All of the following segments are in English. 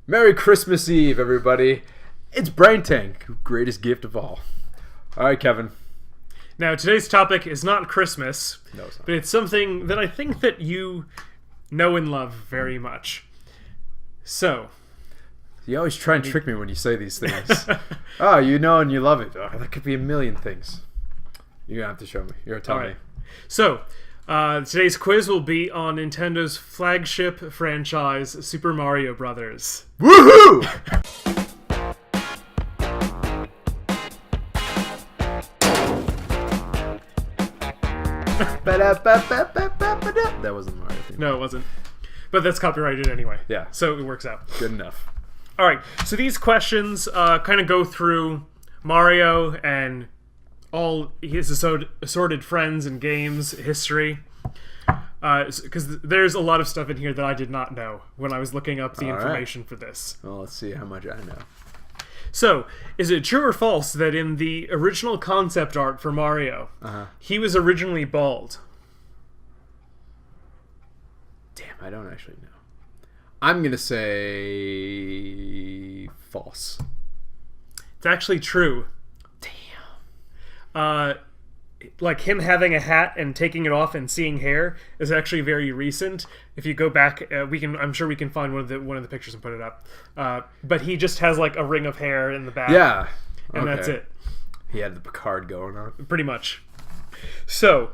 Merry Christmas Eve, everybody. It's Brain Tank, greatest gift of all. All right, Kevin. Now, today's topic is not Christmas, No, it's not. but it's something that I think that you know and love very much. So, You always try and trick me when you say these things. Oh, you know and you love it. Oh, that could be a million things. You're going to have to show me. You're going to tell me. So, today's quiz will be on Nintendo's flagship franchise, Super Mario Brothers. Woohoo! That wasn't Mario theme. No, it wasn't. But that's copyrighted anyway. Yeah. So it works out. Good enough. All right. So these questions kind of go through Mario and all his assorted friends and games history. Because there's a lot of stuff in here that I did not know when I was looking up the information for this. Well, let's see how much I know. So, is it true or false that in the original concept art for Mario, he was originally bald? Damn, I don't actually know. I'm going to say false. It's actually true. Damn. Like him having a hat and taking it off and seeing hair is actually very recent. If you go back, I'm sure we can find one of the pictures and put it up. But he just has like a ring of hair in the back. Yeah. And that's it. He had the Picard going on. Pretty much. So,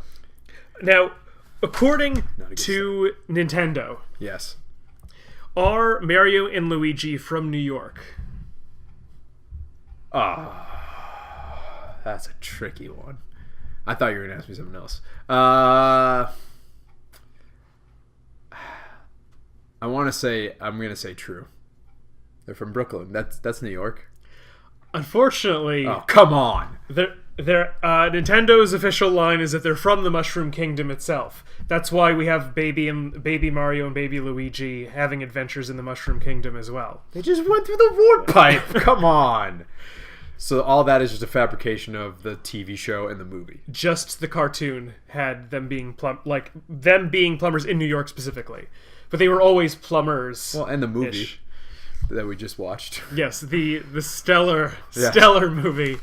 now, according to Nintendo, Yes. are Mario and Luigi from New York? That's a tricky one. I thought you were going to ask me something else. I'm going to say true. They're from Brooklyn. That's New York. Unfortunately, Oh, come on. Nintendo's official line is that they're from the Mushroom Kingdom itself. That's why we have Baby Mario and Baby Luigi having adventures in the Mushroom Kingdom as well. They just went through the warp pipe. Come on. So all that is just a fabrication of the TV show and the movie. Just the cartoon had them being plumbers in New York specifically, but they were always plumbers. Well, and the movie that we just watched. Yes, the stellar movie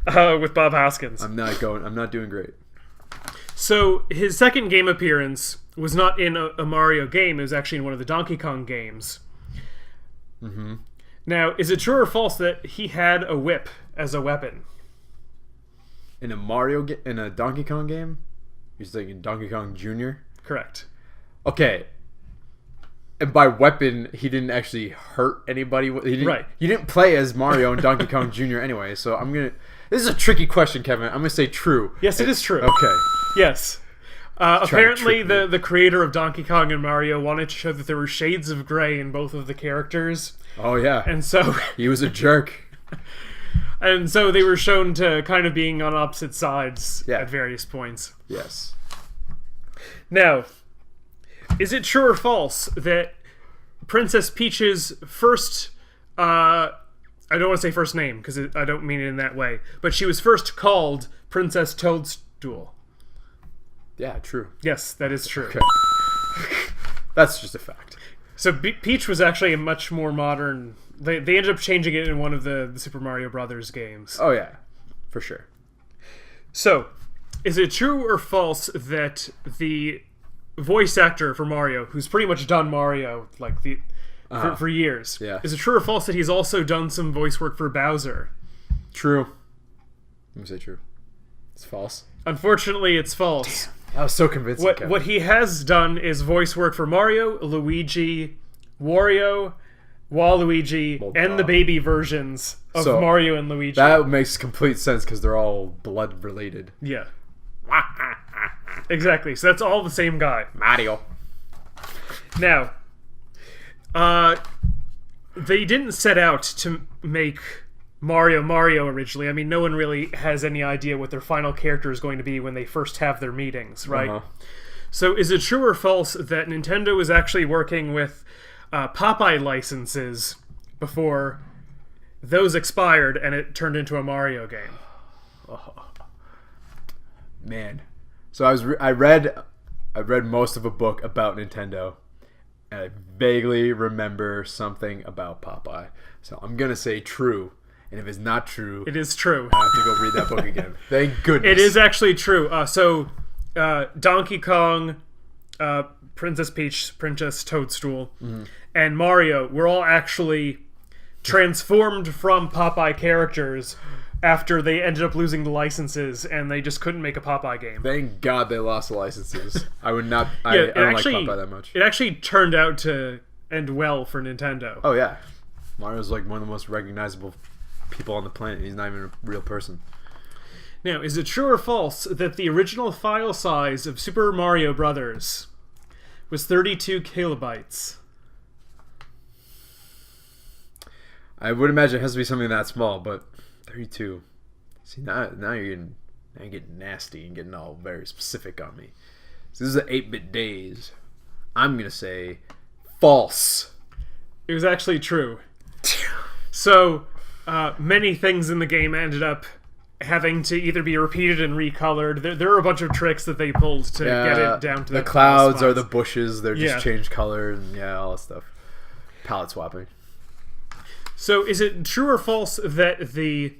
with Bob Hoskins. I'm not doing great. So his second game appearance was not in a Mario game. It was actually in one of the Donkey Kong games. Mm-hmm. Now, is it true or false that he had a whip as a weapon? In a Donkey Kong game? You're thinking Donkey Kong Jr.? Correct. Okay. And by weapon, he didn't actually hurt anybody. Right. You didn't play as Mario and Donkey Kong Jr. anyway, so this is a tricky question, Kevin. I'm going to say true. Yes, it is true. Okay. Yes. Apparently, trick the creator of Donkey Kong and Mario wanted to show that there were shades of gray in both of the characters. Oh, yeah. And so He was a jerk. And so they were shown to kind of being on opposite sides Yeah. at various points. Yes. Now, is it true or false that Princess Peach's first... I don't want to say first name, because I don't mean it in that way, but she was first called Princess Toadstool? Yeah, true. Yes, that is true. Okay. That's just a fact. So Peach was actually a much more modern... They ended up changing it in one of the Super Mario Brothers games. Oh, yeah. For sure. So, is it true or false that the voice actor for Mario, who's pretty much done Mario for years, Yeah. is it true or false that he's also done some voice work for Bowser? True. Let me say true. It's false. Unfortunately, it's false. Damn. That was so convincing, Kevin. What he has done is voice work for Mario, Luigi, Wario, Waluigi, and the baby versions of Mario and Luigi. That makes complete sense because they're all blood related. Yeah. Exactly. So that's all the same guy. Mario. Now, they didn't set out to make Mario originally. I mean, no one really has any idea what their final character is going to be when they first have their meetings, right? So is it true or false that Nintendo was actually working with Popeye licenses before those expired and it turned into a Mario game? Man. So I read most of a book about Nintendo, and I vaguely remember something about Popeye. So I'm gonna say true. And if it's not true, it is true. I have to go read that book again. Thank goodness. It is actually true. Donkey Kong, Princess Peach, Princess Toadstool, and Mario were all actually transformed from Popeye characters after they ended up losing the licenses, and they just couldn't make a Popeye game. Thank God they lost the licenses. I would not. I don't like Popeye that much. It actually turned out to end well for Nintendo. Oh yeah, Mario's like one of the most recognizable people on the planet. He's not even a real person. Now, is it true or false that the original file size of Super Mario Brothers was 32 kilobytes? I would imagine it has to be something that small, but 32. See, now you're getting nasty and getting all very specific on me. So this is the 8-bit days. I'm gonna say false. It was actually true. So many things in the game ended up having to either be repeated and recolored. There are a bunch of tricks that they pulled to get it down to the clouds or the bushes. They're just changed color and all that stuff. Palette swapping. So is it true or false that the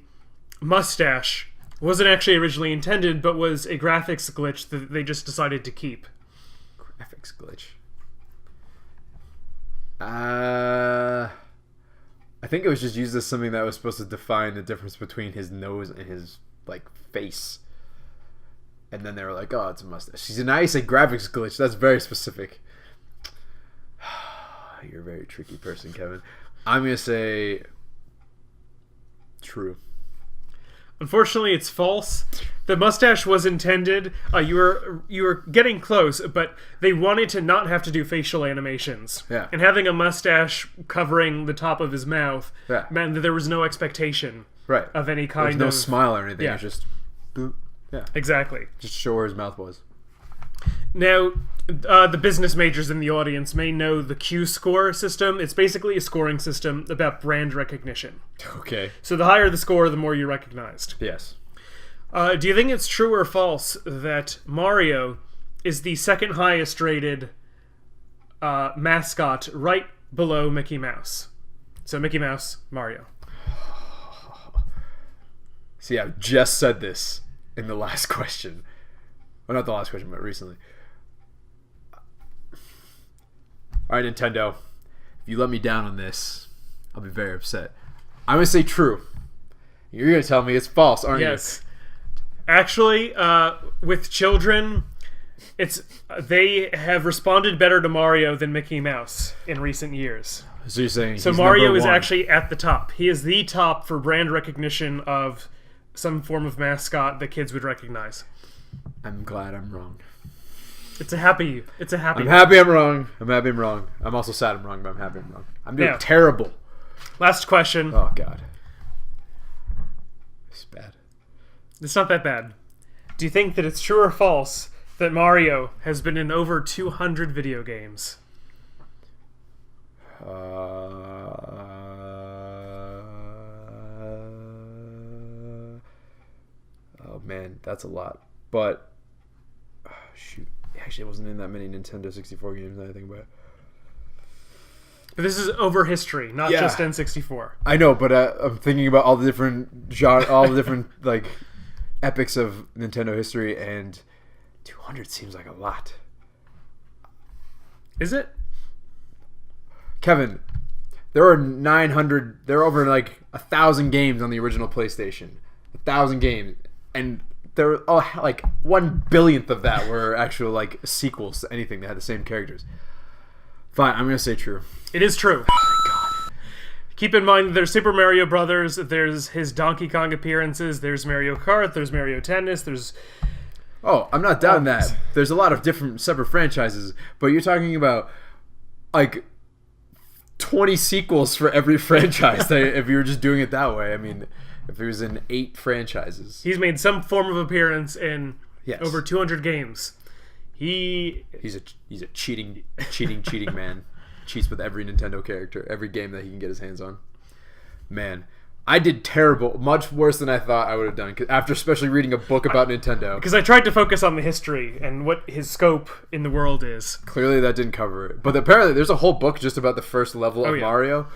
mustache wasn't actually originally intended, but was a graphics glitch that they just decided to keep? Graphics glitch. I think it was just used as something that was supposed to define the difference between his nose and his face. And then they were like, "Oh, it's a mustache." Now you say graphics glitch. That's very specific. You're a very tricky person, Kevin. I'm gonna say true. Unfortunately, it's false. The mustache was intended. You were getting close, but they wanted to not have to do facial animations. Yeah. And having a mustache covering the top of his mouth meant that there was no expectation of any kind of... no smile or anything. It was just... boop. Yeah. Exactly. Just show where his mouth was. Now, the business majors in the audience may know the Q-score system. It's basically a scoring system about brand recognition. Okay. So the higher the score, the more you're recognized. Yes. Do you think it's true or false that Mario is the second highest rated mascot right below Mickey Mouse? So Mickey Mouse, Mario. See, I just said this in the last question. Well, not the last question, but recently. All right, Nintendo. If you let me down on this, I'll be very upset. I'm going to say true. You're going to tell me it's false, aren't you? Yes. Actually, with children, they have responded better to Mario than Mickey Mouse in recent years. So you're saying so Mario is actually at the top. He is the top for brand recognition of some form of mascot that kids would recognize. I'm glad I'm wrong. I'm happy I'm wrong. I'm also sad I'm wrong, but I'm happy I'm wrong. I'm doing terrible. Last question. Oh, God. It's bad. It's not that bad. Do you think that it's true or false that Mario has been in over 200 video games? Oh, man. That's a lot. But... shoot. Actually, it wasn't in that many Nintendo 64 games that I think about it. But this is over history, not just N64. I know, but I'm thinking about all the different like epics of Nintendo history, and 200 seems like a lot. Is it? Kevin, there are 900. There are over like 1,000 games on the original PlayStation. 1,000 games, and there were like 1/1000th of that were actual like sequels to anything that had the same characters. Fine, I'm gonna say true. It is true. Oh my God. Keep in mind, there's Super Mario Brothers, there's his Donkey Kong appearances, there's Mario Kart, there's Mario Tennis, there's... Oh, I'm not doubting that. There's a lot of different separate franchises, but you're talking about like 20 sequels for every franchise if you were just doing it that way. I mean, if it was in 8 franchises. He's made some form of appearance in over 200 games. He's a cheating man. Cheats with every Nintendo character, every game that he can get his hands on. Man, I did terrible, much worse than I thought I would have done, after especially reading a book about Nintendo. Because I tried to focus on the history and what his scope in the world is. Clearly that didn't cover it. But apparently there's a whole book just about the first level of yeah. Mario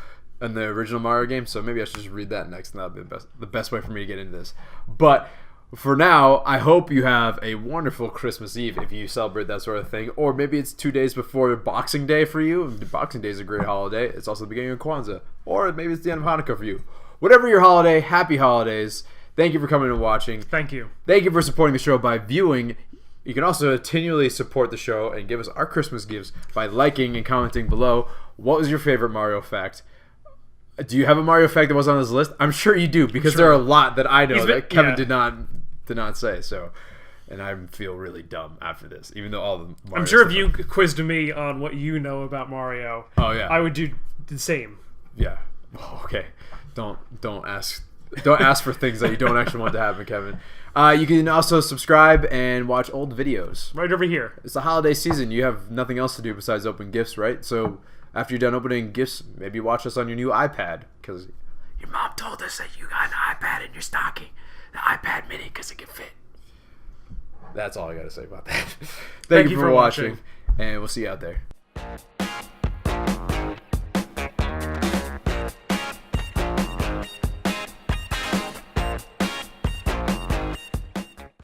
and the original Mario game, so maybe I should just read that next, and that would be the best way for me to get into this. But for now, I hope you have a wonderful Christmas Eve if you celebrate that sort of thing. Or maybe it's 2 days before Boxing Day for you. Boxing Day is a great holiday. It's also the beginning of Kwanzaa. Or maybe it's the end of Hanukkah for you. Whatever your holiday, happy holidays. Thank you for coming and watching. Thank you. Thank you for supporting the show by viewing. You can also continually support the show and give us our Christmas gifts by liking and commenting below. What was your favorite Mario fact? Do you have a Mario fact that was on this list? I'm sure you do, because there are a lot that I know that Kevin did not say. So, and I feel really dumb after this, even though all the Mario I'm sure if you quizzed me on what you know about Mario, I would do the same. Yeah. Oh, okay. Don't ask for things that you don't actually want to happen, Kevin. You can also subscribe and watch old videos. Right over here. It's the holiday season. You have nothing else to do besides open gifts, right? So after you're done opening gifts, maybe watch us on your new iPad, because your mom told us that you got an iPad in your stocking. The iPad mini, because it can fit. That's all I got to say about that. Thank you for watching, and we'll see you out there.